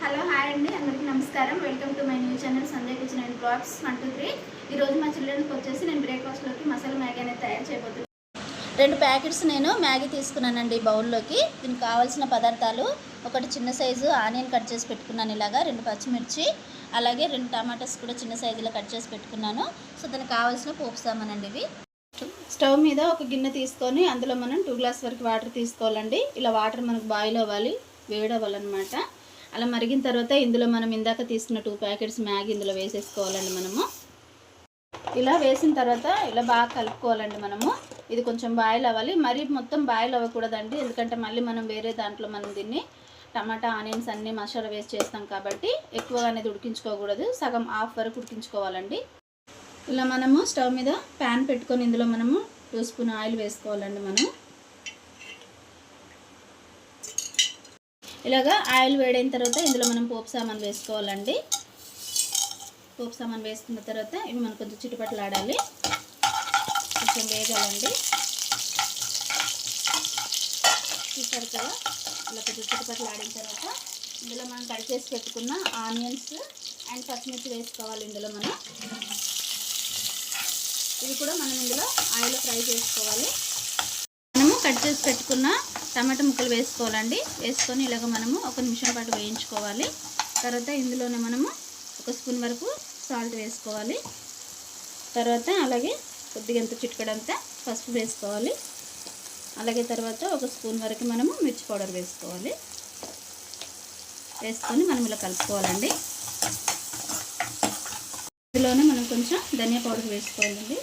Hello hi అండి, అందరికీ నమస్కారం. Welcome to my new channel Sanjay kitchen and blogs 1 2 3. ఈరోజు మా చిల్డ్రన్కి వచ్చేసి నేను బ్రేక్ఫాస్ట్లోకి మసాలా మ్యాగీ అనేది తయారు చేయబోతున్నాను. 2 ప్యాకెట్స్ నేను మ్యాగీ తీసుకున్నానండి బౌల్లోకి. దీనికి కావాల్సిన పదార్థాలు: ఒకటి చిన్న సైజు ఆనియన్ కట్ చేసి పెట్టుకున్నాను, ఇలాగా 2 పచ్చిమిర్చి, అలాగే 2 టమాటాస్ కూడా చిన్న సైజులో కట్ చేసి పెట్టుకున్నాను. సో దానికి కావాల్సిన పోపు సామానండి ఇవి. స్టవ్ మీద ఒక గిన్నె తీసుకొని అందులో మనం 2 గ్లాస్ వరకు వాటర్ తీసుకోవాలండి. ఇలా వాటర్ మనకు బాయిల్ అవ్వాలి, వేడవ్వాలన్నమాట. అలా మరిగిన తర్వాత ఇందులో మనం ఇందాక తీసుకున్న 2 ప్యాకెట్స్ మ్యాగీ ఇందులో వేసేసుకోవాలండి. మనము ఇలా వేసిన తర్వాత ఇలా బాగా కలుపుకోవాలండి. మనము ఇది కొంచెం బాయిల్ అవ్వాలి, మరీ మొత్తం బాయిల్ అవ్వకూడదండి, ఎందుకంటే మళ్ళీ మనం వేరే దాంట్లో మనం దీన్ని టమాటా ఆనియన్స్ అన్నీ మసాలా వేసి చేస్తాం కాబట్టి ఎక్కువగా అనేది ఉడికించుకోకూడదు, సగం హాఫ్ వరకు ఉడికించుకోవాలండి. ఇలా మనము స్టవ్ మీద ప్యాన్ పెట్టుకొని ఇందులో మనము 2 స్పూన్ ఆయిల్ వేసుకోవాలండి. మనం ఇలాగా ఆయిల్ వేడైన తర్వాత ఇందులో మనం పోపు సామాన్ వేసుకోవాలండి. పోపు సామాన్ వేసుకున్న తర్వాత ఇవి మనం కొంచెం చిటపటలాడాలి, కొంచెం వేగాలండి. చూసారు కదా, ఇలా కొంచెం చిటపటలాడిన తర్వాత ఇందులో మనం కట్ చేసి పెట్టుకున్న ఆనియన్స్ అండ్ పచ్చిమిర్చి వేసుకోవాలి. ఇందులో మనం ఇవి కూడా మనం ఇందులో ఆయిల్లో ఫ్రై చేసుకోవాలి. మనము కట్ చేసి పెట్టుకున్న టమాటా ముక్కలు వేసుకోవాలండి. వేసుకొని ఇలాగ మనము 1 నిమిషం పాటు వేయించుకోవాలి. తర్వాత ఇందులోనే మనము 1 స్పూన్ వరకు సాల్ట్ వేసుకోవాలి. తర్వాత అలాగే కొద్దిగా ఎంత చిటికెడంతా పసుపు వేసుకోవాలి. అలాగే తర్వాత 1 స్పూన్ వరకు మనము మిర్చి పౌడర్ వేసుకోవాలి. వేసుకొని మనం ఇలా కలుపుకోవాలండి. ఇందులోనే మనం కొంచెం ధనియా పౌడర్ వేసుకోవాలండి.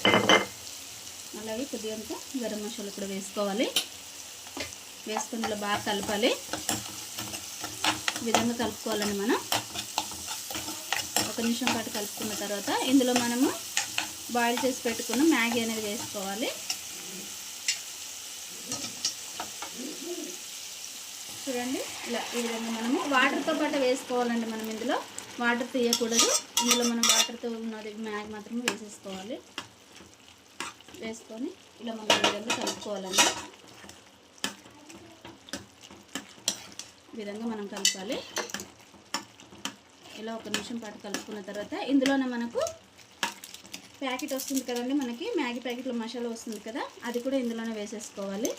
అలాగే కొద్దిగా గరం మసాలా కూడా వేసుకోవాలి. వేసుకొని ఇలా బాగా కలపాలి. ఈ విధంగా కలుపుకోవాలండి. మనం 1 నిమిషం పాటు కలుపుకున్న తర్వాత ఇందులో మనము బాయిల్ చేసి పెట్టుకున్న మ్యాగీ అనేది వేసుకోవాలి. చూడండి, ఇలా ఈ విధంగా మనము వాటర్తో పాటు వేసుకోవాలండి. మనం ఇందులో వాటర్ తీయకూడదు, ఇందులో మనం వాటర్తో ఉన్నది మ్యాగీ మాత్రమే వేసేసుకోవాలి. వేసుకొని ఇలా మనం ఈ విధంగా కలుపుకోవాలండి. ఈ విధంగా మనం కలపాలి. ఇలా 1 నిమిషం పాటు కలుపుకున్న తర్వాత ఇందులోనే మనకు ప్యాకెట్ వస్తుంది కదండి, మనకి మ్యాగీ ప్యాకెట్లో మసాలా వస్తుంది కదా, అది కూడా ఇందులోనే వేసేసుకోవాలి.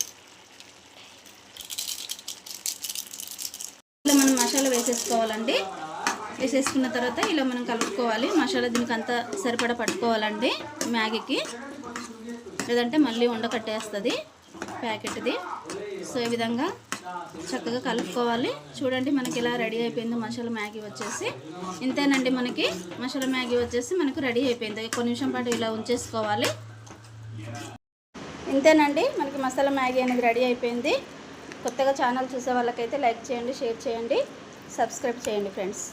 ఇలా మనం మసాలా వేసేసుకోవాలండి. వేసేసుకున్న తర్వాత ఇలా మనం కలుపుకోవాలి. మసాలా దీనికి అంతా సరిపడా పట్టుకోవాలండి మ్యాగీకి, లేదంటే మళ్ళీ ఉండకట్టేస్తుంది ప్యాకెట్ది. సో ఈ విధంగా చక్కగా కలుపుకోవాలి. చూడండి, మనకి ఇలా రెడీ అయిపోయింది మసాలా మ్యాగీ వచ్చేసి. ఇంతేనండి, మనకి మసాలా మ్యాగీ వచ్చేసి మనకు రెడీ అయిపోయింది. 1 నిమిషం పాటు ఇలా ఉంచేసుకోవాలి. ఇంతేనండి, మనకి మసాలా మ్యాగీ అనేది రెడీ అయిపోయింది. కొత్తగా ఛానల్ చూసే వాళ్ళకైతే లైక్ చేయండి, షేర్ చేయండి, సబ్స్క్రైబ్ చేయండి ఫ్రెండ్స్.